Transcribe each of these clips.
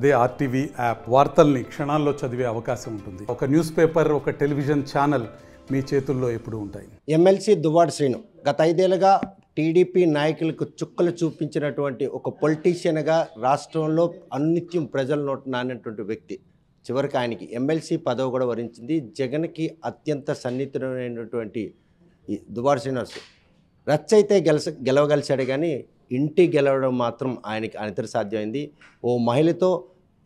అదే RTV app వార్తల్ని క్షణాల్లో చదివే అవకాశం ఉంటుంది. ఒక న్యూస్ పేపర్, ఒక టెలివిజన్ ఛానల్ మీ చేతుల్లో ఎప్పుడూ ఉంటాయి. ఎమ్మెల్సీ దువ్వాడ శ్రీను గత 5 ఏళ్లుగా టీడీపీ నాయకులకు చుక్కలు చూపించినటువంటి ఒక పొలిటీషియన్గా రాష్ట్రంలో అనిత్యం ప్రజల నోట నానటువంటి వ్యక్తి. చివరికి ఆయనకి ఎమ్మెల్సీ పదవి కూడా వరించింది. జగన్కి అత్యంత సన్నిహితుడైనటువంటి ఈ దువ్వాడ శ్రీనివాస్ రచ్చయితే గెలవగలిచాడు, కానీ ఇంటి గెలవడం మాత్రం ఆయనకి అనితర సాధ్యమైంది. ఓ మహిళతో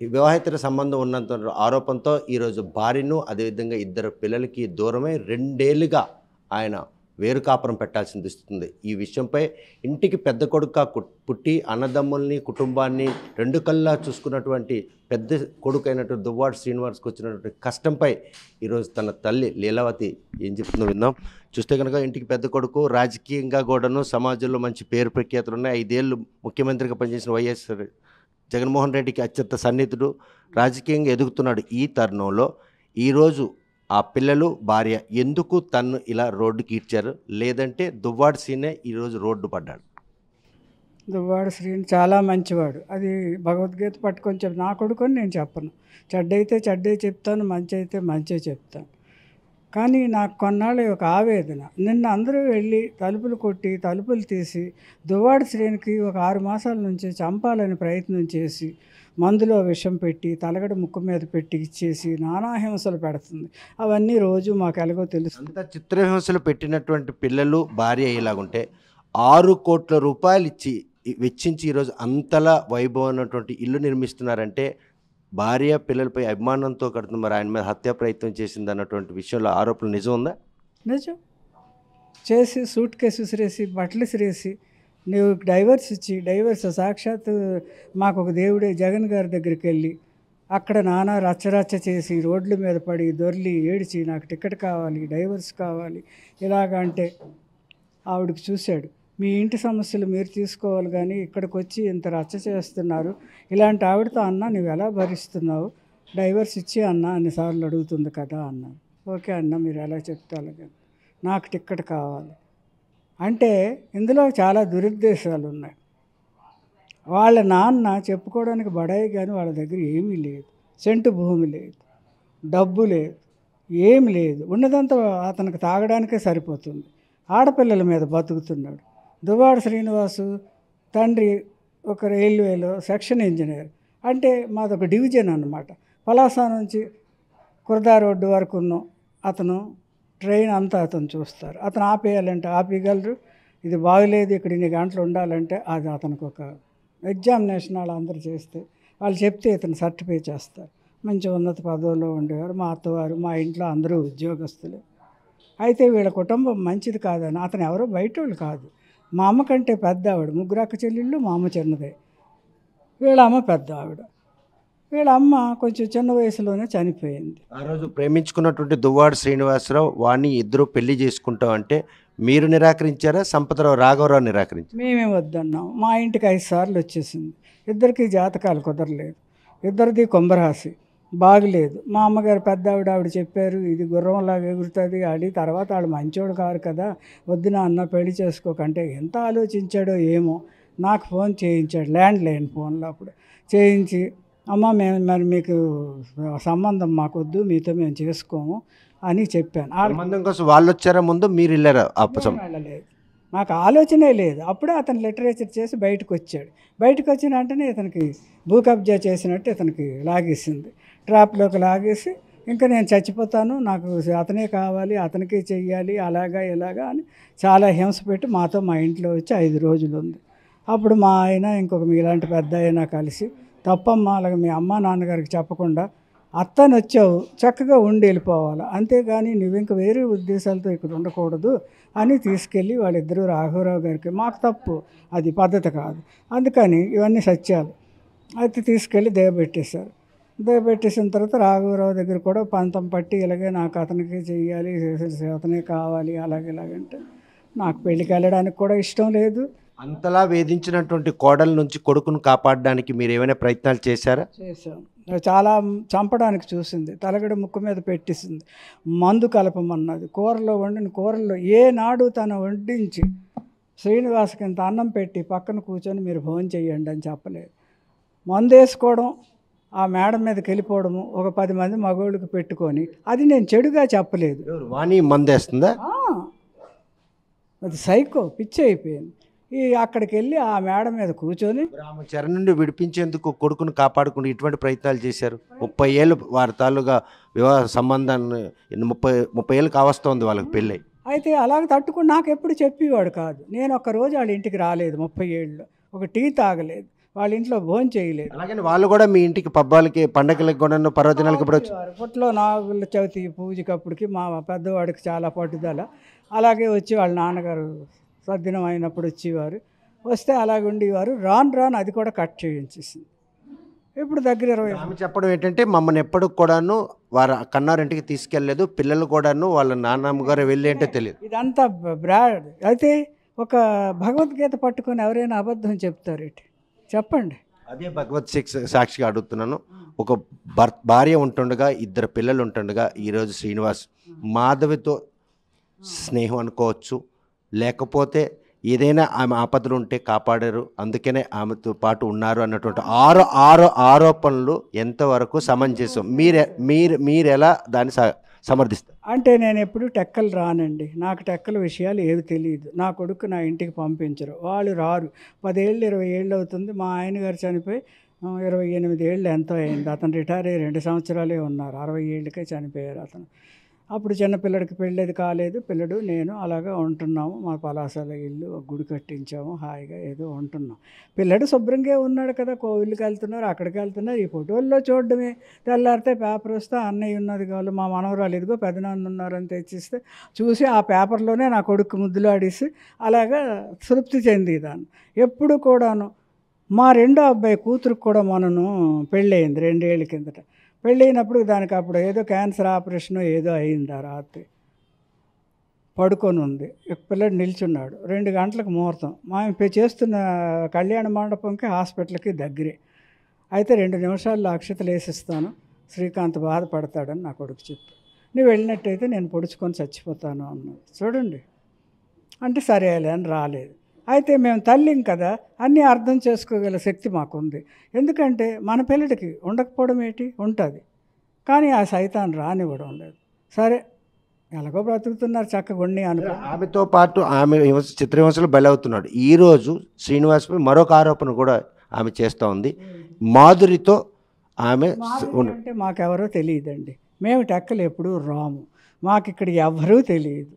వివాహేతర సంబంధం ఉన్నంత ఆరోపణతో ఈరోజు భార్యను, అదేవిధంగా 2 పిల్లలకి దూరమై 2 ఏళ్లుగా ఆయన వేరు కాపురం పెట్టాల్సి వస్తుంది. ఈ విషయంపై ఇంటికి పెద్ద కొడుకుగా పుట్టి అన్నదమ్ముల్ని, కుటుంబాన్ని 2 కళ్ళలా చూసుకున్నటువంటి పెద్ద కొడుకైనటువంటి దువ్వాడ శ్రీనివాస్కి వచ్చినటువంటి కష్టంపై ఈరోజు తన తల్లి లీలావతి ఏం చెప్తుందో విందాం. చూస్తే కనుక ఇంటికి పెద్ద కొడుకు, రాజకీయంగా కూడాను సమాజంలో మంచి పేరు ప్రఖ్యాతులు ఉన్నాయి. 5 ఏళ్ళు ముఖ్యమంత్రిగా పనిచేసిన వైఎస్ జగన్మోహన్ రెడ్డికి అత్యంత సన్నిహితుడు, రాజకీయంగా ఎదుగుతున్నాడు. ఈ తరుణంలో ఈరోజు ఆ పిల్లలు, భార్య ఎందుకు తన్ను ఇలా రోడ్డుకి ఈడ్చారు, లేదంటే దువ్వాడ శ్రీనే ఈరోజు రోడ్డు పడ్డాడు? దువ్వాడ శ్రీని చాలా మంచివాడు. అది భగవద్గీత పట్టుకొని నా కొడుకుని నేను చెప్పను. చెడ్డైతే చెడ్డే చెప్తాను, మంచి అయితే మంచే చెప్తాను. కానీ నాకు కొన్నాళ్ళు ఒక ఆవేదన. నిన్న అందరూ వెళ్ళి తలుపులు కొట్టి, తలుపులు తీసి దువ్వాడ శ్రీనికి ఒక 6 మాసాల నుంచి చంపాలని ప్రయత్నం చేసి మందులో విషం పెట్టి తలగడ ముక్కు మీద పెట్టి ఇచ్చేసి నానా హింసలు పెడుతుంది. అవన్నీ రోజు మాకు ఎలాగో తెలుసు. అంత చిత్రహింసలు పెట్టినటువంటి పిల్లలు, భార్య ఇలాగుంటే 6 కోట్ల రూపాయలు వెచ్చించి ఈరోజు అంతలా వైభవమైనటువంటి ఇల్లు నిర్మిస్తున్నారంటే భార్య పిల్లలపై అభిమానంతో కడుతుంది. మరి ఆయన మీద హత్యా ప్రయత్నం చేసింది అన్నటువంటి విషయంలో ఆరోపణలు నిజం ఉందా? నిజం. చేసి సూట్ కేసు విసిరేసి, బట్టలు విసిరేసి, నువ్వు డైవర్స్ సాక్షాత్ మాకు ఒక దేవుడే జగన్ గారి దగ్గరికి వెళ్ళి అక్కడ నానా రచ్చరచ్చ చేసి రోడ్ల మీద పడి దొర్లి ఏడిచి నాకు టికెట్ కావాలి, డైవర్స్ కావాలి ఇలాగంటే ఆవిడకి చూశాడు. మీ ఇంటి సమస్యలు మీరు తీసుకోవాలి, కానీ ఇక్కడికి వచ్చి ఇంత రచ్చ చేస్తున్నారు, ఇలాంటి ఆవిడతో అన్న నువ్వు ఎలా భరిస్తున్నావు, డైవర్స్ ఇచ్చి అన్న అన్నిసార్లు అడుగుతుంది కదా అన్న. ఓకే అన్న, మీరు ఎలా చెప్తే అలాగే, నాకు టికెట్ కావాలి అంటే ఇందులో చాలా దురుద్దేశాలు ఉన్నాయి. వాళ్ళ నాన్న చెప్పుకోవడానికి బడాయి, కానీ వాళ్ళ దగ్గర ఏమీ లేదు. సెంటు భూమి లేదు, డబ్బు లేదు, ఏమి లేదు. ఉన్నదంతా అతనికి తాగడానికే సరిపోతుంది. ఆడపిల్లల మీద బతుకుతున్నాడు. దువ్వాడ శ్రీనివాసు తండ్రి ఒక రైల్వేలో సెక్షన్ ఇంజనీర్. అంటే మాదొక డివిజన్ అన్నమాట. పలాస నుంచి కుర్దా రోడ్డు వరకు ఉన్న అతను ట్రైన్ అంతా అతను చూస్తారు. అతను ఆపేయాలంటే ఆపేయగలరు. ఇది బాగలేదు, ఇక్కడ ఇన్ని గంటలు ఉండాలంటే అది అతనికి ఒక ఎగ్జామినేషన్ వాళ్ళు అందరూ చేస్తే వాళ్ళు చెప్తే ఇతను సర్టిఫై చేస్తారు. మంచి ఉన్నత పదవుల్లో ఉండేవారు. మా అత్తవారు, మా ఇంట్లో అందరూ ఉద్యోగస్తులే. అయితే వీళ్ళ కుటుంబం మంచిది కాదని, అతను ఎవరో బయట వాళ్ళు కాదు, మా అమ్మ కంటే పెద్ద ఆవిడ. 3 అక్క చెల్లెళ్ళు, మా అమ్మ చిన్నదే. వీళ్ళ అమ్మ పెద్ద ఆవిడ. వీళ్ళ అమ్మ కొంచెం చిన్న వయసులోనే చనిపోయింది. ఆ రోజు ప్రేమించుకున్నటువంటి దువ్వాడ శ్రీనివాసరావు వాణ్ణి ఇద్దరు పెళ్లి చేసుకుంటాం అంటే మీరు నిరాకరించారా, సంపతరావు రాఘవరావు నిరాకరించారు? మేమే వద్దన్నాం. మా ఇంటికి 5 సార్లు వచ్చేసింది. ఇద్దరికి జాతకాలు కుదరలేదు. ఇద్దరిది కుంభరాశి బాగలేదు. మా అమ్మగారు పెద్ద ఆవిడ చెప్పారు, ఇది గుర్రంలాగా ఎగురుతుంది ఆడి, తర్వాత వాళ్ళు మంచోడు కారు కదా, వద్దున అన్న పెళ్లి చేసుకోకంటే ఎంత ఆలోచించాడో ఏమో. నాకు ఫోన్ చేయించాడు, ల్యాండ్ లైన్ ఫోన్లో అప్పుడు చేయించి, అమ్మ మేము మరి మీకు సంబంధం మాకొద్దు, మీతో మేము చేసుకోము అని చెప్పాను. సంబంధం కోసం వాళ్ళు వచ్చారా ముందు, మీరు వెళ్ళారా? వెళ్ళలేదు, నాకు ఆలోచనే లేదు. అప్పుడే అతను లిటరేచర్ చేసి బయటకు వచ్చాడు. బయటకు వచ్చిన వెంటనే ఇతనికి భూ కబ్జా చేసినట్టు ఇతనికి లాగేసింది. ట్రాప్లోకి లాగేసి ఇంకా నేను చచ్చిపోతాను, నాకు అతనే కావాలి, అతనికే చెయ్యాలి, అలాగా ఇలాగా అని చాలా హింస పెట్టి మాతో మా ఇంట్లో వచ్చి 5 రోజులు ఉంది. అప్పుడు మా ఆయన ఇంకొక మీలాంటి పెద్ద అయినా కలిసి, తప్పమ్మా అలాగే మీ అమ్మ నాన్నగారికి చెప్పకుండా అత్తని వచ్చావు, చక్కగా ఉండి వెళ్ళిపోవాలి, అంతేగాని నువ్వు ఇంక వేరే ఉద్దేశాలతో ఇక్కడ ఉండకూడదు అని తీసుకెళ్ళి వాళ్ళిద్దరూ రాఘవరావు గారికి, మాకు తప్పు, అది పద్ధతి కాదు, అందుకని ఇవన్నీ సత్యాలు అయితే తీసుకెళ్ళి దేవబెట్టేశారు. దేవబెట్టేసిన తర్వాత రాఘవరావు దగ్గర కూడా పంతం పట్టి ఇలాగే నాకు అతనికే చెయ్యాలి, అతనే కావాలి, ఇలాగంటే నాకు పెళ్ళికి వెళ్ళడానికి కూడా ఇష్టం లేదు. అంతలా వేధించినటువంటి కోడల నుంచి కొడుకును కాపాడడానికి మీరు ఏమైనా ప్రయత్నాలు చేశారా? చేశాం. చాలా చంపడానికి చూసింది, తలగడ ముక్కు మీద పెట్టేసింది, మందు కలపమన్నది, వండిన కూరల్లో ఏనాడు తను వడ్డించి శ్రీనివాస్కి ఇంత అన్నం పెట్టి పక్కన కూర్చొని మీరు భోజనం చేయండి అని చెప్పలేదు. మందు వేసుకోవడం, ఆ మేడం మీదకి వెళ్ళిపోవడము, ఒక 10 మంది మగోళ్ళకి పెట్టుకొని, అది నేను చెడుగా చెప్పలేదు. వాణి మందేస్తుందా? ఆ, అది సైకో, పిచ్చి అయిపోయింది. అక్కడికి వెళ్ళి ఆ మేడం మీద కూర్చొని ఆమె చెర నుండి విడిపించేందుకు కొడుకును కాపాడుకుంటూ ఇటువంటి ప్రయత్నాలు చేశారు. 30 ఏళ్ళు వారి తాలూగా వివాహ సంబంధాన్ని 30 ఏళ్ళు కావస్తోంది వాళ్ళకి పెళ్ళి. అయితే అలాగ తట్టుకుని నాకు ఎప్పుడు చెప్పేవాడు కాదు. నేను ఒక్కరోజు వాళ్ళ ఇంటికి రాలేదు 30 ఏళ్ళు, ఒక టీ తాగలేదు, వాళ్ళ ఇంట్లో భోజనం చేయలేదు. అలాగని వాళ్ళు కూడా మీ ఇంటికి పబ్బాలకి పండగలకు కూడా పర్వదినాలకి ఇప్పుడు వచ్చి అప్పట్లో నాగుల చవితి పూజకి అప్పటికి మా పెద్దవాడికి చాలా పట్టుదల. అలాగే వచ్చి వాళ్ళ నాన్నగారు సద్దినం అయినప్పుడు వచ్చేవారు, వస్తే అలాగే ఉండేవారు. రాను రాను అది కూడా కట్ చేయించేసింది. ఇప్పుడు దగ్గర 20. ఆమె చెప్పడం ఏంటంటే మమ్మల్ని ఎప్పుడు కూడాను వారు కన్నారింటికి తీసుకెళ్ళలేదు, పిల్లలు కూడాను వాళ్ళ నాన్నమ్మ గారు వెళ్ళి అంటే తెలియదు. ఇదంతా బ్రాడ్. అయితే ఒక భగవద్గీత పట్టుకొని ఎవరైనా అబద్ధం చెప్తారేంటి చెప్పండి? అదే భగవత్ సాక్షిగా అడుగుతున్నాను. ఒక భార్య ఉంటుండగా 2 పిల్లలు ఉంటుండగా ఈరోజు శ్రీనివాస్ మాధవితో స్నేహం అనుకోవచ్చు, లేకపోతే ఏదైనా ఆమె ఆపదలు ఉంటే కాపాడారు, అందుకనే ఆమెతో పాటు ఉన్నారు అన్నటువంటి ఆరోపణలు ఎంతవరకు సమంజసం? మీరు ఎలా దాన్ని సమర్థిస్తారు? అంటే నేను ఎప్పుడు టెక్కలు రానండి. నాకు టెక్కల విషయాలు ఏవి తెలియదు. నా కొడుకు నా ఇంటికి పంపించరు, వాళ్ళు రారు. 10 ఏళ్ళు 20 ఏళ్ళు అవుతుంది. మా ఆయన గారు చనిపోయి 28 ఏళ్ళు ఎంతో అయింది. అతను రిటైర్ అయ్యి 2 సంవత్సరాలే ఉన్నారు. 60 ఏళ్ళకే చనిపోయారు అతను. అప్పుడు చిన్నపిల్లడికి పెళ్ళేది కాలేదు. పిల్లడు నేను అలాగా ఉంటున్నాము. మా పలాసల ఇల్లు గుడి కట్టించాము, హాయిగా ఏదో ఉంటున్నాం. పిల్లడు శుభ్రంగా ఉన్నాడు కదా, కోవిల్కి వెళ్తున్నారు, అక్కడికి వెళ్తున్నారు. ఈ ఫోటోల్లో చూడడమే. తెల్లారితే పేపర్ వస్తే అన్నయ్య ఉన్నది కావాలి, మా మనవరాలు ఇదిగో పెదనాన్న ఉన్నారని తెచ్చిస్తే చూసి ఆ పేపర్లోనే నా కొడుకు ముద్దులాడేసి అలాగా తృప్తి చెందేదాన్ని. ఎప్పుడు కూడాను మా రెండో అబ్బాయి కూతురుకు కూడా మనను పెళ్ళయింది 2 ఏళ్ళ కిందట. పెళ్ళైనప్పుడు దానికి అప్పుడు ఏదో క్యాన్సర్ ఆపరేషన్ ఏదో అయింది. ఆ రాత్రి పడుకొని ఉంది, పిల్లడు నిల్చున్నాడు. 2 గంటలకు ముహూర్తం. మేము చేస్తున్న కళ్యాణ మండపంకి హాస్పిటల్కి దగ్గరే. అయితే 2 నిమిషాల్లో అక్షతలు వేసిస్తాను, శ్రీకాంత్ బాధపడతాడని నా కొడుకు చెప్పి, నువ్వు వెళ్ళినట్టయితే నేను పొడుచుకొని చచ్చిపోతాను అన్నాడు. చూడండి, అంటే సరేలే అని రాలేదు. అయితే మేము తల్లిం కదా, అన్నీ అర్థం చేసుకోగల శక్తి మాకుంది. ఎందుకంటే మన పిల్లడికి ఉండకపోవడం ఏంటి, ఉంటుంది, కానీ ఆ సైతాన్ని రానివ్వడం లేదు. సరే ఎలాగో బ్రతుకుతున్నారు చక్కగా ఉండి అనుకో. ఆమెతో పాటు ఆమె చిత్రహింసలు బలవుతున్నాడు. ఈరోజు శ్రీనివాస్పై మరొక ఆరోపణ కూడా ఆమె చేస్తూ ఉంది. మాధురితో ఆమె అంటే మాకెవరో తెలియదండి. మేము టెక్కలు ఎప్పుడూ రాము, మాకు ఇక్కడ ఎవరూ తెలియదు,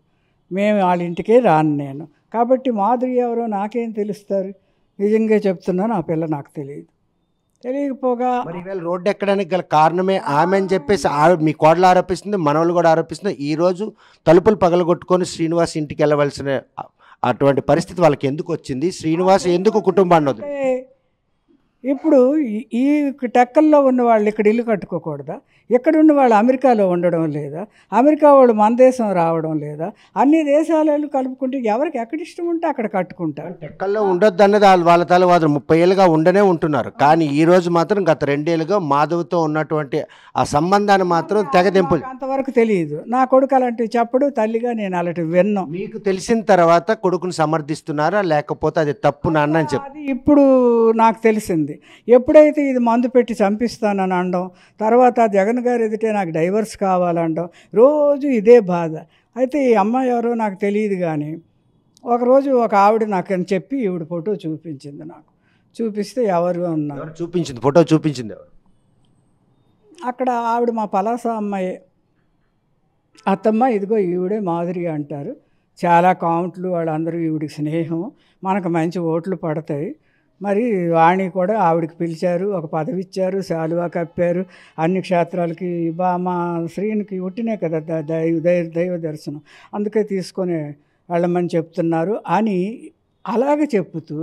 మేము వాళ్ళ ఇంటికే రాను నేను. కాబట్టి మాధురి ఎవరో నాకేం తెలుస్తారు? నిజంగా చెప్తున్నాను, ఆ పిల్ల నాకు తెలియదు. తెలియకపోగా మరి ఈవేళ రోడ్డు ఎక్కడానికి గల కారణమే ఆమె అని చెప్పేసి మీ కోడలు ఆరోపిస్తుంది, మనవలు కూడా ఆరోపిస్తుంది. ఈరోజు తలుపులు పగలగొట్టుకొని శ్రీనివాస్ ఇంటికి వెళ్ళవలసిన అటువంటి పరిస్థితి వాళ్ళకి ఎందుకు వచ్చింది? శ్రీనివాస్ ఎందుకు కుటుంబాన్ని వదిలి? ఇప్పుడు ఈ టెక్కల్లో ఉన్న వాళ్ళు ఇక్కడ ఇల్లు కట్టుకోకూడదా? ఇక్కడ ఉన్న వాళ్ళు అమెరికాలో ఉండడం లేదా? అమెరికా వాళ్ళు మన దేశం రావడం లేదా? అన్ని దేశాలలో కలుపుకుంటే ఎవరికి ఎక్కడ ఇష్టం ఉంటే అక్కడ కట్టుకుంటారు. టెక్కల్లో ఉండొద్దు అన్నది వాళ్ళ తలవాదం. 30 ఏళ్ళుగా ఉండనే ఉంటున్నారు, కానీ ఈ రోజు మాత్రం గత 2 ఏళ్ళుగా మాధవ్తో ఉన్నటువంటి ఆ సంబంధాన్ని మాత్రం తెగదెంపులు. అంతవరకు తెలియదు. నా కొడుకు అలాంటివి చెప్పడు, తల్లిగా నేను అలాంటివి విన్నాం. మీకు తెలిసిన తర్వాత కొడుకుని సమర్థిస్తున్నారా, లేకపోతే అది తప్పు నాన్న అని చెప్పి? అది ఇప్పుడు నాకు తెలిసింది. ఎప్పుడైతే ఇది మందు పెట్టి చంపిస్తానని అనడం, తర్వాత జగన్ గారు ఎదుటే నాకు డైవర్స్ కావాలంటాం, రోజు ఇదే బాధ. అయితే ఈ అమ్మాయి ఎవరో నాకు తెలియదు, కానీ ఒకరోజు ఒక ఆవిడ నాకు అని చెప్పి ఈవిడ ఫోటో చూపించింది. నాకు చూపిస్తే ఎవరు అన్నారు. చూపించింది ఫోటో చూపించింది ఎవరు? అక్కడ ఆవిడ మా పలాస అమ్మాయి. అత్తమ్మ ఇదిగో ఈవిడే మాధురి అంటారు, చాలా కామెంట్లు, వాళ్ళందరూ ఈవిడికి స్నేహం, మనకు మంచి ఓట్లు పడతాయి. మరి వాణి కూడా ఆవిడకి పిలిచారు, ఒక పదవి ఇచ్చారు, శాలువా కప్పారు, అన్ని క్షేత్రాలకి మా శ్రీనికి ఉట్టినే కదా దైవ దర్శనం, అందుకే తీసుకొని వెళ్ళమని చెప్తున్నారు అని అలాగే చెప్తూ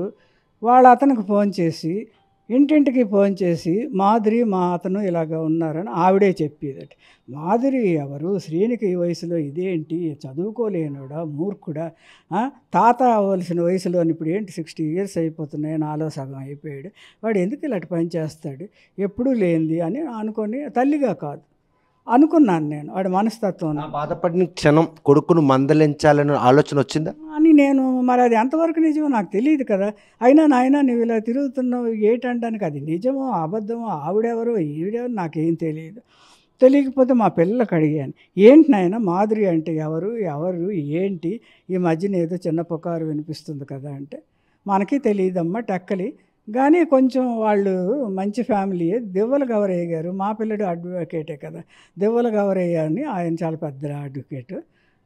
వాళ్ళు అతనికి ఫోన్ చేసి, ఇంటింటికి ఫోన్ చేసి మాధురి మా అతను ఇలాగ ఉన్నారని ఆవిడే చెప్పేదట. మాధురి ఎవరు? శ్రీనికి ఈ వయసులో ఇదేంటి, చదువుకోలేనుడా, మూర్ఖుడా, తాత అవ్వాల్సిన వయసులో ఇప్పుడు ఏంటి 60 years అయిపోతున్నాయి, నాలో సగం అయిపోయాడు, వాడు ఎందుకు ఇలాంటి పని చేస్తాడు, ఎప్పుడూ లేనిది అని అనుకొని, తల్లిగా కాదు అనుకున్నాను నేను, వాడి మనస్తత్వం. బాధపడిన క్షణం కొడుకును మందలించాలనే ఆలోచన వచ్చిందా అని నేను మరి అది ఎంతవరకు నిజమో నాకు తెలియదు కదా. అయినా నాయన నువ్వు ఇలా తిరుగుతున్నావు ఏంటంటానికి అది నిజమో అబద్ధమో ఆవిడెవరో ఈవిడెవరో నాకేం తెలియదు. తెలియకపోతే మా పిల్లలకు అడిగాను, ఏంటి నాయన మాధురి అంటే ఎవరు ఏంటి, ఈ మధ్యన ఏదో చిన్న పుకారు వినిపిస్తుంది కదా అంటే, మనకి తెలియదమ్మా టక్కలి, కానీ కొంచెం వాళ్ళు మంచి ఫ్యామిలీయే. దివ్వల గౌరయ్య గారు మా పిల్లడు అడ్వకేటే కదా, దివ్వల గౌరయ్య అని ఆయన చాలా పెద్ద అడ్వకేట్.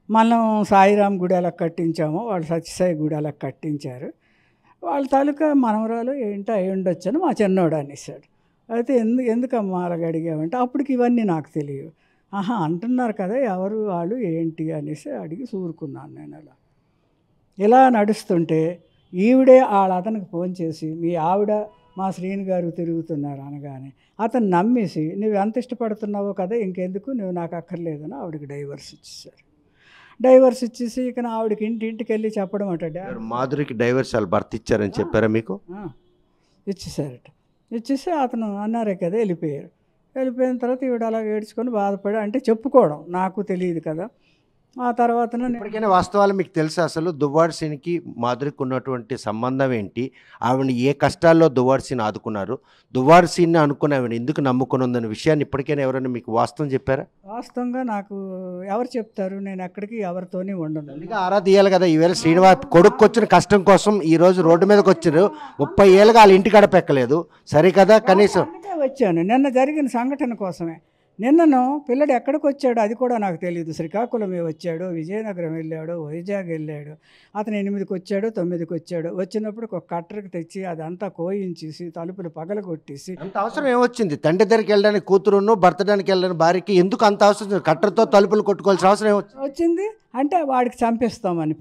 మనం సాయిరాం గుడి ఎలా కట్టించామో వాళ్ళు సత్యసాయి గుడి ఎలా కట్టించారు. వాళ్ళ తాలూకా మనవరాలు ఏంటో అయి ఉండొచ్చు అని మా చిన్నోడు అనేసాడు. అయితే ఎందుకమ్మా అలాగ అడిగామంటే అప్పటికి ఇవన్నీ నాకు తెలియవు. అంటున్నారు కదా ఎవరు వాళ్ళు ఏంటి అనేసి అడిగి సూరుకున్నాను నేను. ఇలా నడుస్తుంటే ఈవిడే అతనికి ఫోన్ చేసి మీ ఆవిడ మా శ్రీని గారు తిరుగుతున్నారు అనగానే అతను నమ్మేసి నువ్వు ఎంత ఇష్టపడుతున్నావో కదా ఇంకెందుకు నువ్వు నాకు అక్కర్లేదని ఆవిడకి డైవర్స్ ఇచ్చేసారు. డైవర్స్ ఇచ్చేసి ఇక ఆవిడకి ఇంటికి వెళ్ళి చెప్పడం అంట, మాధురికి డైవర్స్ వాళ్ళు భర్త ఇచ్చారని చెప్పారా మీకు? ఇచ్చేసారట. ఇచ్చేసి అతను అన్నారే కదా వెళ్ళిపోయారు. వెళ్ళిపోయిన తర్వాత ఈవిడ అలా ఏడ్చుకొని బాధపడి అంటే చెప్పుకోవడం నాకు తెలియదు కదా. ఆ తర్వాత ఇప్పటికైనా వాస్తవాలు మీకు తెలుసా అసలు దువ్వాడ శ్రీనికి మాధురికి ఉన్నటువంటి సంబంధం ఏంటి, ఆవిడని ఏ కష్టాల్లో దువ్వాడ శ్రీని ఆదుకున్నారు, దువ్వాడ శ్రీని అనుకుని ఆవిడ ఎందుకు నమ్ముకుని ఉందన్న విషయాన్ని ఇప్పటికైనా ఎవరైనా మీకు వాస్తవం చెప్పారా? వాస్తవంగా నాకు ఎవరు చెప్తారు, నేను ఎక్కడికి ఎవరితోనే ఉండను. ఇంకా ఆరా తీయాలి కదా. ఈవేళ శ్రీనివాస్ కొడుకు వచ్చిన కష్టం కోసం ఈరోజు రోడ్డు మీదకి వచ్చారు. 30 ఏళ్ళుగా వాళ్ళ ఇంటి గడప ఎక్కలేదు సరే కదా. కనీసం వచ్చాను నిన్న జరిగిన సంఘటన కోసమే. నిన్నను పిల్లడు ఎక్కడికి వచ్చాడో అది కూడా నాకు తెలియదు. శ్రీకాకుళమే వచ్చాడు, విజయనగరం వెళ్ళాడు, వైజాగ్ వెళ్ళాడు. అతను 8కి వచ్చాడు, 9కి వచ్చాడు. వచ్చినప్పుడు ఒక కట్టర్కి తెచ్చి అదంతా కోయించేసి తలుపులు పగలగొట్టేసి. అంత అవసరం ఏమొచ్చింది? తండ్రి దగ్గరికి వెళ్ళడానికి కూతురును, భర్తడానికి వెళ్ళడానికి భార్యకి ఎందుకు అంత అవసరం? కట్టర్తో తలుపులు కొట్టుకోవాల్సిన అవసరం వచ్చింది అంటే వాడికి చంపేస్తామని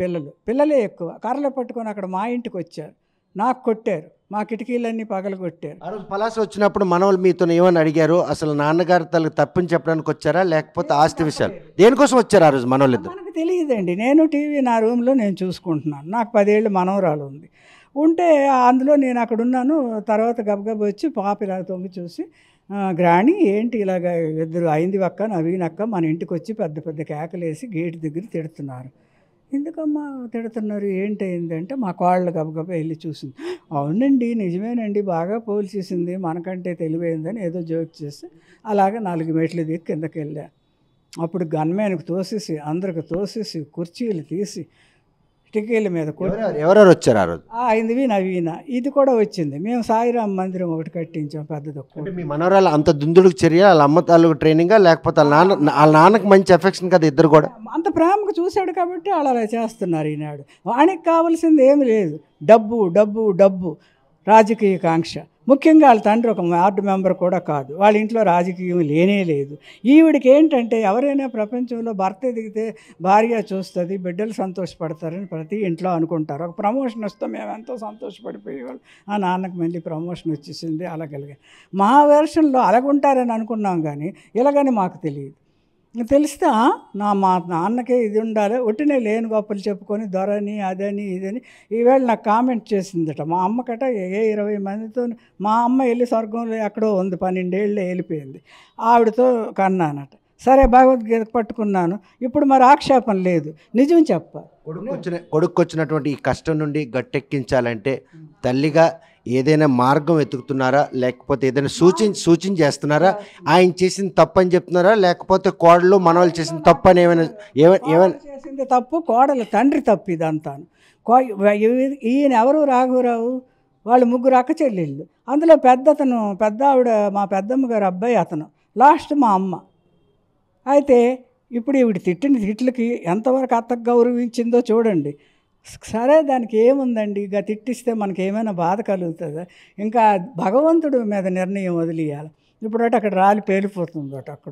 పిల్లలే ఎక్కువ కర్రలు పట్టుకొని అక్కడ మా ఇంటికి వచ్చారు, నాకు కొట్టారు, మా కిటికీలన్నీ పగలగొట్టారు. ఆ రోజు పలాస వచ్చినప్పుడు మనవాళ్ళు మీతో ఏమని అడిగారు? అసలు నాన్నగారు తల్లి తప్పని చెప్పడానికి వచ్చారా లేకపోతే ఆస్తి విషయాలు దేనికోసం వచ్చారు ఆ రోజు మనవాళ్ళు ఇద్దరు? మనకు తెలియదండి. నేను టీవీ నా రూమ్లో నేను చూసుకుంటున్నాను. నాకు 10 ఏళ్ళు మనవరాలు ఉంది. ఉంటే అందులో నేను అక్కడ ఉన్నాను. తర్వాత గబగబ వచ్చి పాప ఇలా తొంగి చూసి గ్రాణి ఏంటి ఇలాగ ఇద్దరు అయింది అక్క నవీనక్క మన ఇంటికి వచ్చి పెద్ద పెద్ద కేకలేసి గేటు దగ్గర తిడుతున్నారు. ఎందుకమ్మా తిడుతున్నారు ఏంటైంది అంటే మా కోళ్ళు గబగబా వెళ్ళి చూసింది. అవునండి నిజమేనండి బాగా పోల్చేసింది మనకంటే తెలివైందని ఏదో జోక్ చేసి అలాగే 4 మెట్లు దిగి కిందకి వెళ్ళా. అప్పుడు గన్మ్యాన్కి తోసేసి అందరికి తోసేసి కుర్చీలు తీసి టికీల మీద ఎవరెవరు వచ్చారు ఆ రోజు? అయింది నవీన ఇది కూడా వచ్చింది. మేము సాయిరాం మందిరం ఒకటి కట్టించాం పెద్దది. మీ మనవరాలు అంత దుందుడుకు చర్య వాళ్ళ అమ్మ తాలూకు ట్రైనింగా లేకపోతే వాళ్ళ నాన్నకు మంచి ఎఫెక్షన్ కదా ఇద్దరు కూడా? అంత ప్రేమగా చూశాడు కాబట్టి వాళ్ళు అలా చేస్తున్నారు. ఈనాడు వానికి కావాల్సింది ఏమి లేదు, డబ్బు డబ్బు డబ్బు రాజకీయ కాంక్ష. ముఖ్యంగా వాళ్ళ తండ్రి ఒక వార్డు మెంబర్ కూడా కాదు, వాళ్ళ ఇంట్లో రాజకీయం లేనే లేదు. ఈవిడికి ఏంటంటే ఎవరైనా ప్రపంచంలో భర్త ఎదిగితే భార్య చూస్తుంది, బిడ్డలు సంతోషపడతారని ప్రతి ఇంట్లో అనుకుంటారు. ఒక ప్రమోషన్ వస్తే మేము ఎంతో సంతోషపడిపోయేవాళ్ళు. ఆ నాన్నకు మళ్ళీ ప్రమోషన్ వచ్చేసింది అలాగలిగా. మా వెర్షన్లో అలాగుంటారని అనుకున్నాం కానీ ఇలాగని మాకు తెలియదు. తెలిస్తే మా నాన్నకే ఇది ఉండాలి ఒట్టినే లేని గొప్పలు చెప్పుకొని దొరని అదని ఇదని. ఈవేళ నాకు కామెంట్ చేసిందట మా అమ్మకట 20 మందితో మా అమ్మ వెళ్ళి స్వర్గంలో ఎక్కడో ఉంది 12 ఏళ్ళే వెళ్ళిపోయింది ఆవిడతో కన్నానట. సరే భగవద్గీత పట్టుకున్నాను ఇప్పుడు మరి ఆక్షేపం లేదు నిజం చెప్ప. కొడుకు వచ్చినటువంటి ఈ కష్టం నుండి గట్టెక్కించాలంటే తల్లిగా ఏదైనా మార్గం వెతుకుతున్నారా లేకపోతే ఏదైనా సూచన చేస్తున్నారా? ఆయన చేసిన తప్పు అని చెప్తున్నారా లేకపోతే కోడలు మనవాళ్ళు చేసిన తప్పు అని ఏమైనా చేసింది తప్పు కోడలు తండ్రి తప్పు ఇదంతాను. ఈయన ఎవరు రాఘవరావు వాళ్ళు 3 అక్క చెల్లెళ్ళు. అందులో పెద్ద ఆవిడ మా పెద్దమ్మ గారు అబ్బాయి అతను, లాస్ట్ మా అమ్మ. అయితే ఇప్పుడు ఈవిడ తిట్టిన తిట్లకి ఎంతవరకు అత్తకు గౌరవించిందో చూడండి. సరే దానికి ఏముందండి, ఇక తిట్టిస్తే మనకి ఏమైనా బాధ కలుగుతుందా? ఇంకా భగవంతుడి మీద నిర్ణయం వదిలేయాలి. ఇప్పుడు అక్కడ రాలి పేలిపోతుంది అక్కడ.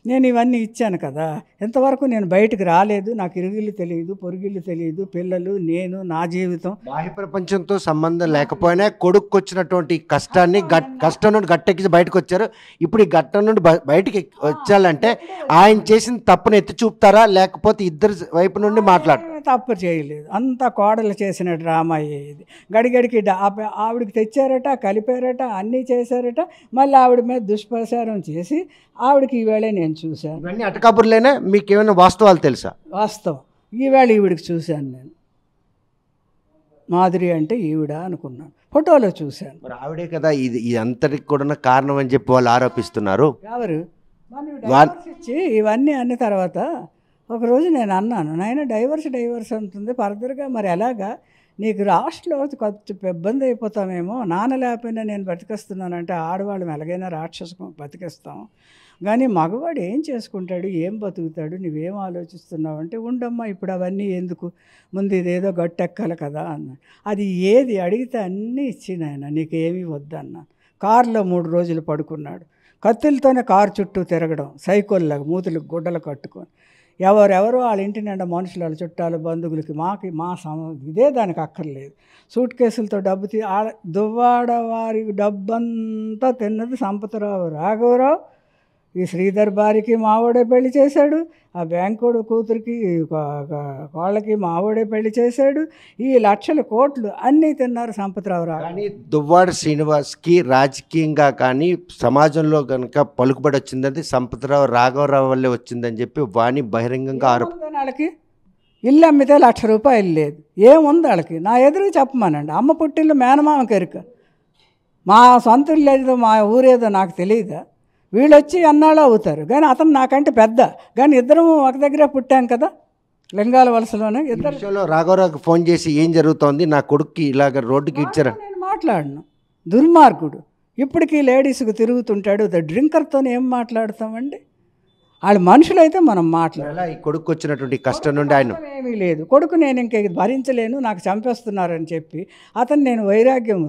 నేను ఇవన్నీ ఇచ్చాను కదా, ఎంతవరకు నేను బయటకు రాలేదు, నాకు ఇరుగిల్లు తెలియదు పొరుగిల్లు తెలియదు, పిల్లలు నేను నా జీవితం. బాహ్య ప్రపంచంతో సంబంధం లేకపోయినా కొడుకు వచ్చినటువంటి కష్టాన్ని కష్టం నుండి గట్టెక్కి బయటకు వచ్చారు. ఇప్పుడు ఈ ఘట్టం నుండి బయటికి వచ్చాలంటే ఆయన చేసిన తప్పును ఎత్తి చూపుతారా లేకపోతే ఇద్దరు వైపు నుండి మాట్లాడతారు? తప్పు చేయలేదు, అంతా కోడలు చేసిన డ్రామా ఇది. గడిగడికి ఆవిడకి తెచ్చారట, కలిపారట, అన్నీ చేశారట. మళ్ళీ ఆవిడ మీద దుష్ప్రచారం చేసి ఆవిడకి ఈవేళ నేను చూశాను. ఇవన్నీ అటకాబుర్లేనా? మీకు ఏమైనా వాస్తవాలు తెలుసా? వాస్తవం ఈవేళ ఈవిడికి చూశాను నేను. మాధురి అంటే ఈవిడ అనుకున్నాను. ఫోటోలో చూశాను. మరి ఆవిడే కదా ఇది అంతటికి కూడా కారణం అని చెప్పి వాళ్ళు ఆరోపిస్తున్నారు. ఎవరు డైవర్స్ ఇచ్చి ఇవన్నీ అన్న తర్వాత ఒకరోజు నేను అన్నాను, నాయన డైవర్స్ అంటుంది ఫర్దర్గా మరి ఎలాగా నీకు లాస్ట్లో కొంచెం ఇబ్బంది అయిపోతామేమో, నాన్న లేకపోయినా నేను బతికేస్తున్నానంటే ఆడవాళ్ళం ఎలాగైనా రాక్షసం బతికేస్తాం, కానీ మగవాడు ఏం చేసుకుంటాడు, ఏం బతుకుతాడు, నువ్వేం ఆలోచిస్తున్నావు అంటే, ఉండమ్మా ఇప్పుడు అవన్నీ ఎందుకు, ముందు ఇదేదో గట్టెక్కాలి కదా అన్న. అది ఏది అడిగితే అన్నీ ఇచ్చిన ఆయన, నీకేమీ వద్దన్నా. కారులో 3 రోజులు పడుకున్నాడు, కత్తులతోనే కారు చుట్టూ తిరగడం, సైకిల్లాగా మూతులకు గుడ్డలు కట్టుకొని, ఎవరెవరో వాళ్ళ ఇంటి నిండా మనుషులు, వాళ్ళ చుట్టాలు బంధువులకి, మా ఇదే దానికి అక్కర్లేదు. సూట్ కేసులతో డబ్బు దువ్వాడ వారి డబ్బంతా తిన్నది సంపతరావు రాఘవరావు. ఈ శ్రీధర్ భార్యకి మావోడే పెళ్లి చేశాడు, ఆ బ్యాంకోడు కూతురికి వాళ్ళకి మావోడే పెళ్లి చేశాడు. ఈ లక్షల కోట్లు అన్నీ తిన్నారు సంపతరావు రావు. కానీ దువ్వాడ శ్రీనివాస్కి రాజకీయంగా కానీ సమాజంలో కనుక పలుకుబడి వచ్చిందంటే సంపతరావు రాఘవరావు వల్లే వచ్చిందని చెప్పి వాణి బహిరంగంగా వాళ్ళకి ఇల్లు అమ్మితే ₹1,00,000 లేదు, ఏముంది వాళ్ళకి? నా ఎదురుగా చెప్పమానండి. అమ్మ పుట్టిల్లు మేనమామకి ఎరుక, మా సొంత ఇల్లు ఏదో మా ఊరేదో నాకు తెలియదా? వీళ్ళు వచ్చి అన్నాళ్ళు అవుతారు, కానీ అతను నాకంటే పెద్ద, కానీ ఇద్దరం ఒక దగ్గరే పుట్టాం కదా లింగాల వలసలోనే. ఇద్దరు రాఘవరావుకి ఫోన్ చేసి ఏం జరుగుతోంది, నా కొడుక్కి ఇలాగ రోడ్డుకి ఇచ్చారా? నేను మాట్లాడను, దుర్మార్గుడు. ఇప్పటికీ లేడీస్కి తిరుగుతుంటాడు, డ్రింకర్తో ఏం మాట్లాడతామండి? వాళ్ళు మనుషులైతే మనం మాట్లాడాలి. ఈ కొడుకు వచ్చినటువంటి కష్టం నుండి ఆయన ఏమీ లేదు. కొడుకు నేను ఇంక భరించలేను, నాకు చంపేస్తున్నారని చెప్పి అతను నేను వైరాగ్యం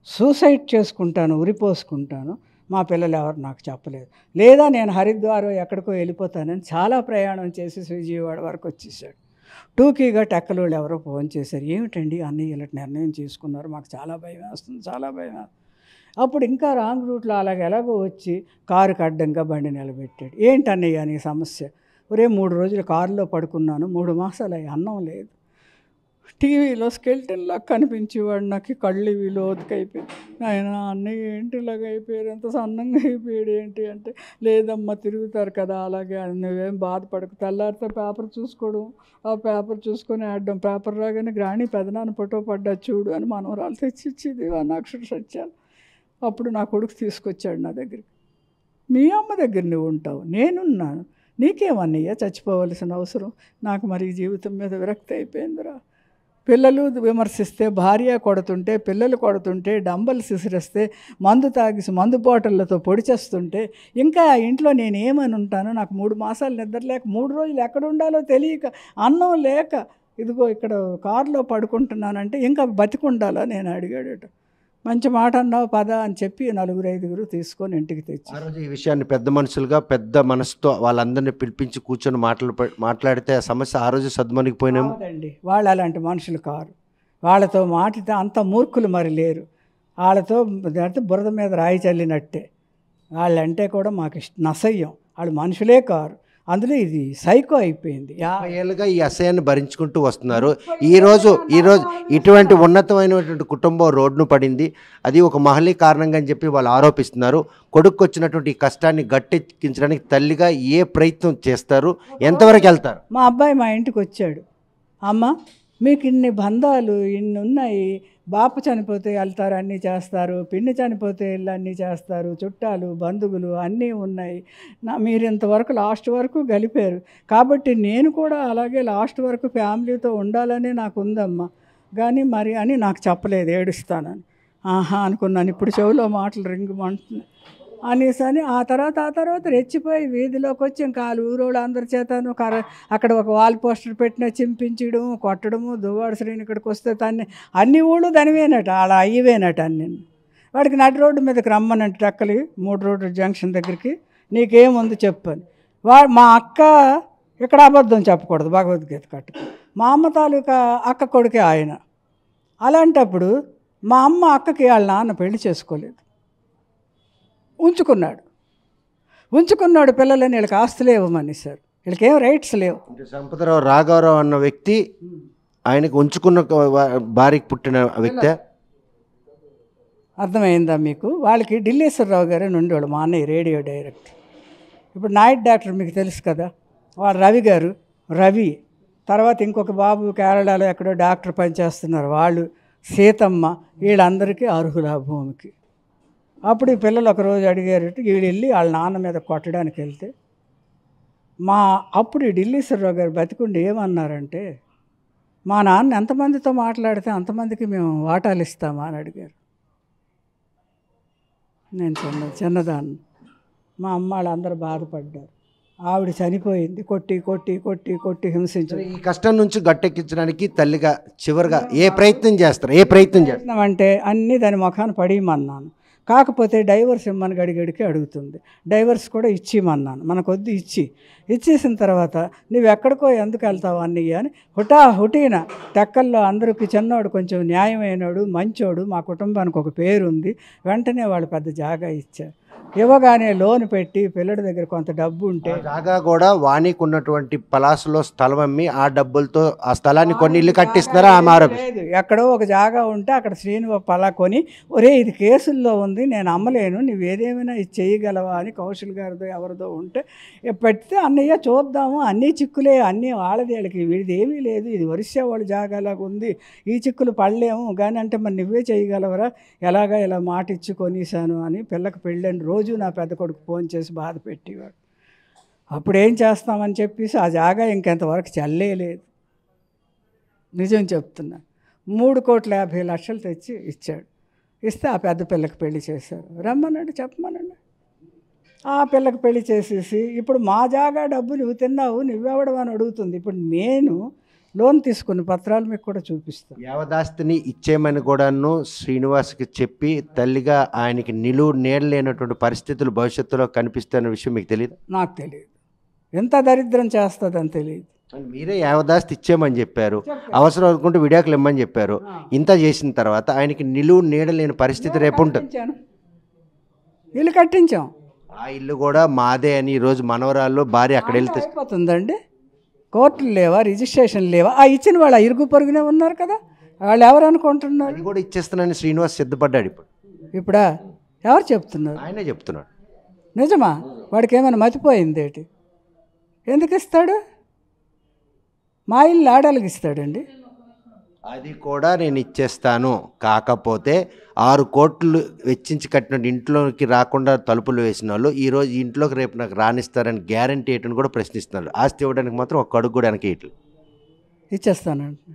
సూసైడ్ చేసుకుంటాను, ఉరిపోసుకుంటాను, మా పిల్లలు ఎవరు నాకు చెప్పలేదు, లేదా నేను హరిద్వారో ఎక్కడికో వెళ్ళిపోతానని చాలా ప్రయాణం చేసి విజయవాడ వరకు వచ్చేసాడు. టూకీగా టెక్కలోళ్ళు ఎవరో ఫోన్ చేశారు, ఏమిటండి అన్నయ్య ఇలా నిర్ణయం చేసుకున్నారు, మాకు చాలా భయం వేస్తుంది, చాలా భయం వేస్తుంది. అప్పుడు ఇంకా రాంగ్ రూట్లో ఎలాగో వచ్చి కారుకి అడ్డంగా బండి నిలబెట్టాడు. ఏంటన్నయ్య నీ సమస్య? ఒరే 3 రోజులు కారులో పడుకున్నాను, 3 మాసాలు అన్నం లేదు, టీవీలో స్కెల్టన్లా కనిపించేవాడు, నాకు కళ్ళు ఇవి లోతుకైపోయింది. ఆయన అన్నయ్య ఏంటి ఇలాగ అయిపోయారు, ఎంత సన్నంగా అయిపోయాడు ఏంటి అంటే, లేదమ్మా తిరుగుతారు కదా అలాగే, నువ్వేం బాధపడకు, తెల్లారితే పేపర్ చూసుకోవడం, ఆ పేపర్ చూసుకొని ఆడడం, పేపర్ రాగానే గ్రాణి పెదనాన్న ఫోటో పడ్డా చూడు అని మనవరాలు తెచ్చిచ్చేది 1 అక్షర సత్యాలు. అప్పుడు నా కొడుకు తీసుకొచ్చాడు నా దగ్గరికి, మీ అమ్మ దగ్గర నువ్వు ఉంటావు, నేనున్నాను, నీకేమన్నయ్య చచ్చిపోవలసిన అవసరం, నాకు మరి జీవితం మీద విరక్తి అయిపోయిందిరా. పిల్లలు విమర్శిస్తే, భార్య కొడుతుంటే, పిల్లలు కొడుతుంటే, డంబల్స్ విసిరేస్తే, మందు తాగిసి మందు బాటిళ్లతో పొడిచేస్తుంటే, ఇంకా ఇంట్లో నేనేమని ఉంటాను? నాకు 3 మాసాలు నిద్ర లేక, 3 రోజులు ఎక్కడ ఉండాలో తెలియక, అన్నం లేక, ఇదిగో ఇక్కడ కారులో పడుకుంటున్నానంటే ఇంకా బతికుండాలా నేను అడిగాడట. మంచి మాట అన్నావు పద అని చెప్పి 4-5 తీసుకొని ఇంటికి తెచ్చి, ఆ రోజు ఈ విషయాన్ని పెద్ద మనుషులుగా పెద్ద మనసుతో వాళ్ళందరినీ పిలిపించి కూర్చొని మాట్లాడితే ఆ సమస్య ఆ రోజు సద్మనిగిపోయినాము అండి. వాళ్ళు అలాంటి మనుషులు కారు, వాళ్ళతో మాటితే అంత మూర్ఖులు మరి లేరు, వాళ్ళతో బురద మీద రాయి చల్లినట్టే. వాళ్ళంటే కూడా మాకు నసయ్యం, వాళ్ళు మనుషులే కారు. అందులో ఇది సైకో అయిపోయింది. 50 ఏళ్ళుగా ఈ అసహ్యాన్ని భరించుకుంటూ వస్తున్నారు. ఈరోజు ఇటువంటి ఉన్నతమైనటువంటి కుటుంబం రోడ్డును పడింది, అది ఒక మహలీ కారణంగా అని చెప్పి వాళ్ళు ఆరోపిస్తున్నారు. కొడుకు వచ్చినటువంటి ఈ కష్టాన్ని గట్టెక్కించడానికి తల్లిగా ఏ ప్రయత్నం చేస్తారు, ఎంతవరకు వెళ్తారు? మా అబ్బాయి మా ఇంటికి వచ్చాడు, అమ్మ మీకు ఇన్ని బంధాలు ఇన్ని ఉన్నాయి, బాప చనిపోతే వెళ్తారు అన్నీ చేస్తారు, పిన్ని చనిపోతే ఇల్లు అన్నీ చేస్తారు, చుట్టాలు బంధువులు అన్నీ ఉన్నాయి, మీరు ఇంతవరకు లాస్ట్ వరకు గలిపారు, కాబట్టి నేను కూడా అలాగే లాస్ట్ వరకు ఫ్యామిలీతో ఉండాలని నాకు ఉందమ్మా, కానీ మరి అని నాకు చెప్పలేదు, ఏడుస్తానని. ఆహా అనుకున్నాను, ఇప్పుడు చెవిలో మాటలు రింగుమంటున్నాయి అనేసి అని. ఆ తర్వాత రెచ్చిపోయి వీధిలోకి వచ్చి ఇంకా ఊరోళ్ళు అందరి చేతను అక్కడ ఒక వాల్ పోస్టర్ పెట్టిన చింపించడం, కొట్టడము, దువ్వాడ శ్రీని ఇక్కడికి వస్తే తన్ని అన్ని ఊళ్ళు దనివేనట, అలా అయ్యివేనట అన్ని. వాడికి నడి రోడ్డు మీదకి రమ్మనంటే టక్కలి 3 రోడ్డు జంక్షన్ దగ్గరికి, నీకేముంది చెప్పని. మా అక్క ఇక్కడ అబద్ధం చెప్పకూడదు, భగవద్గీత కట్టు, మా అమ్మ తాలూకా అక్క కొడుకే ఆయన. అలాంటప్పుడు మా అమ్మ అక్కకి వాళ్ళ నాన్న పెళ్లి చేసుకోలేదు, ఉంచుకున్నాడు పిల్లలని, వీళ్ళకి ఆస్తులే ఇవ్వమని సార్, వీళ్ళకి ఏం రైట్స్ లేవు. సంపతరావు రాఘవరావు అన్న వ్యక్తి ఆయనకు ఉంచుకున్న భార్యకి పుట్టిన వ్యక్తి. అర్థమైందా మీకు? వాళ్ళకి ఢిల్లీశ్వరరావు గారే ఉండేవాడు, మా అన్నయ్య రేడియో డైరెక్టర్. ఇప్పుడు నాయుడు డాక్టర్ మీకు తెలుసు కదా, వాడు రవి గారు, రవి తర్వాత ఇంకొక బాబు కేరళలో ఎక్కడో డాక్టర్ పనిచేస్తున్నారు, వాళ్ళు సీతమ్మ వీళ్ళందరికీ అర్హులు ఆ భూమికి. అప్పుడు ఈ పిల్లలు ఒకరోజు అడిగారట, వీళ్ళు వెళ్ళి వాళ్ళ నాన్న మీద కొట్టడానికి వెళ్తే అప్పుడు ఈ ఢిల్లీశ్వరరావు గారు బతికుండి ఏమన్నారంటే, మా నాన్న ఎంతమందితో మాట్లాడితే అంతమందికి మేము వాటాలు ఇస్తామా అని అడిగారు. నేను చిన్నదాన్ని, మా అమ్మ వాళ్ళందరూ బాధపడ్డారు. ఆవిడ చనిపోయింది, కొట్టి కొట్టి కొట్టి కొట్టి హింసించారు. ఈ కష్టం నుంచి గట్టెక్కించడానికి తల్లిగా చివరిగా ఏ ప్రయత్నం చేస్తారు? అంటే అన్నీ దాని ముఖాన్ని పడియమన్నాను. కాకపోతే డైవర్స్ ఇమ్మని గడిగడికి అడుగుతుంది. డైవర్స్ కూడా ఇచ్చిమన్నాను. మనకొద్దు ఇచ్చేసిన తర్వాత నువ్వు ఎక్కడికో ఎందుకు వెళ్తావు అన్నయ్య అని హుటీన తెక్కల్లో అందరికీ చిన్నోడు కొంచెం న్యాయమైనడు మంచోడు, మా కుటుంబానికి ఒక పేరు ఉంది, వెంటనే వాళ్ళు పెద్ద జాగా ఇచ్చారు. ఇవ్వగానే లోన్ పెట్టి పిల్లడి దగ్గర కొంత డబ్బు ఉంటే జాగా కూడా వాణికి ఉన్నటువంటి పలాసులో స్థలం అమ్మి ఆ డబ్బులతో ఆ స్థలాన్ని కొన్ని ఇల్లు కట్టిస్తున్నారా? లేదు, ఎక్కడో ఒక జాగా ఉంటే అక్కడ శ్రీను పలా కొని, ఒరే ఇది కేసుల్లో ఉంది, నేను అమ్మలేను, నువ్వు ఏదేమైనా ఇది చేయగలవా అని కౌశల్ గారిదో ఎవరిదో ఉంటే పెడితే, అన్నయ్య చూద్దాము, అన్నీ చిక్కులే, అన్నీ వాళ్ళదేళ్ళకి, వీడిది ఏమీ లేదు, ఇది ఒరిస్సా వాళ్ళ జాగాలాగా ఉంది, ఈ చిక్కులు పడలేము కానీ అంటే మరి నువ్వే చేయగలవరా, ఎలాగా ఇలా మాట ఇచ్చి కొనేసాను అని పిల్లకి పెళ్ళని రోజు నా పెద్ద కొడుకు ఫోన్ చేసి బాధ పెట్టేవాడు. అప్పుడు ఏం చేస్తామని చెప్పేసి ఆ జాగా ఇంకెంతవరకు చల్లేలేదు. నిజం చెప్తున్నా. 3,50,00,000 తెచ్చి ఇచ్చాడు. ఇస్తే ఆ పెద్ద పిల్లకి పెళ్లి చేశారు. రమ్మన్నాడు, చెప్పమనండి. ఆ పిల్లకి పెళ్లి చేసేసి ఇప్పుడు మా జాగా డబ్బు నువ్వు తిన్నావు, నువ్వెవడం అని అడుగుతుంది. ఇప్పుడు నేను లోన్ తీసుకున్న పత్రాలు మీకు కూడా చూపిస్తాను. యావదాస్తిని ఇచ్చేయమని కూడాను శ్రీనివాస్కి చెప్పి తల్లిగా ఆయనకి నిలువు నేడలేనటువంటి పరిస్థితులు భవిష్యత్తులో కనిపిస్తున్న విషయం మీకు తెలియదు? నాకు తెలియదు. ఎంత దరిద్రం చేస్తుందని తెలియదు. మీరే యావదాస్తి ఇచ్చేయమని చెప్పారు, అవసరం అనుకుంటే విడాకులు ఇమ్మని చెప్పారు. ఇంత చేసిన తర్వాత ఆయనకి నిలువు నీడలేని పరిస్థితి రేపు ఉంటుంది. ఇల్లు కట్టించాం, ఆ ఇల్లు కూడా మాదే అని ఈరోజు మనవరాళ్ళు భార్య అక్కడ వెళ్తే అయిపోతుందండి. కోర్టులు లేవా, రిజిస్ట్రేషన్ లేవా? ఆ ఇచ్చిన వాళ్ళు ఇరుగు పొరుగునే ఉన్నారు కదా, వాళ్ళు ఎవరు అనుకుంటున్నారు? అది కూడా ఇచ్చేస్తున్నాను శ్రీనివాస్ సిద్ధపడ్డాడు. ఇప్పుడా ఎవరు చెప్తున్నారు? ఆయనే చెప్తున్నాడు. నిజమా? వాడికి ఏమైనా మతిపోయింది ఏంటి? ఎందుకు ఇస్తాడు? మా ఇల్లు ఆడాలకి ఇస్తాడండి. అది కూడా నేను ఇచ్చేస్తాను, కాకపోతే 6 కోట్లు వెచ్చించి కట్టిన ఇంట్లోకి రాకుండా తలుపులు వేసిన వాళ్ళు ఈరోజు ఇంట్లోకి రేపు నాకు రానిస్తారని గ్యారంటీ ఏంటని కూడా ప్రశ్నిస్తున్నారు. ఆస్తి ఇవ్వడానికి మాత్రం ఒక అడుగు కూడా వెనక ఇట్లు ఇచ్చేస్తానండి.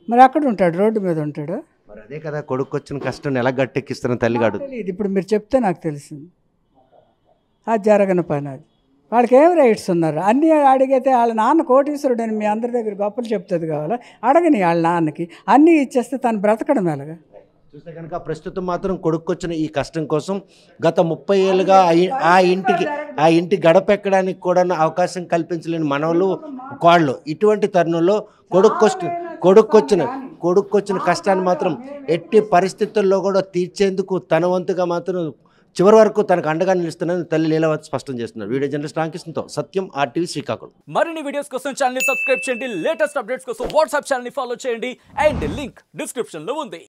మరి అక్కడ ఉంటాడు, రోడ్డు మీద ఉంటాడు. మరి అదే కదా కొడుకు వచ్చిన కష్టం ఎలా గట్టెక్కిస్తారని తల్లిగాడు. ఇది ఇప్పుడు మీరు చెప్తే నాకు తెలిసింది. అది జరగని పని. అది వాళ్ళకి ఏం రైట్స్ ఉన్నారు? అన్నీ అడిగితే వాళ్ళ నాన్న కోటీశ్వరుడు అని మీ అందరి దగ్గర గొప్పలు చెప్తుంది కావాలా? అడగని వాళ్ళ నాన్నకి అన్నీ ఇచ్చేస్తే తను బ్రతకడం ఎలాగా? చూస్తే కనుక ప్రస్తుతం మాత్రం కొడుకొచ్చిన ఈ కష్టం కోసం గత 30 ఏళ్ళుగా ఆ ఇంటి గడపెక్కడానికి కూడా అవకాశం కల్పించలేని మనవలు కాళ్ళు. ఇటువంటి తరుణంలో కొడుకొచ్చిన కష్టాన్ని మాత్రం ఎట్టి పరిస్థితుల్లో కూడా తీర్చేందుకు తన వంతుగా మాత్రం చివరి వరకు తనకు అండగా నిలుస్తున్నాను తల్లి లీలావతి స్పష్టం చేస్తున్నారు. వీడియో జర్నలిస్ట్ రామకృష్ణతో సత్యం, RTV శ్రీకాకుళం. మరిన్ని వీడియోస్ కోసం ఛానల్ సబ్స్క్రైబ్ చేయండి, లేటెస్ట్ అప్డేట్స్ కోసం వాట్సాప్ ఛానల్ ఫాలో చేయండి అండ్ లింక్ డిస్క్రిప్షన్ లో ఉంది.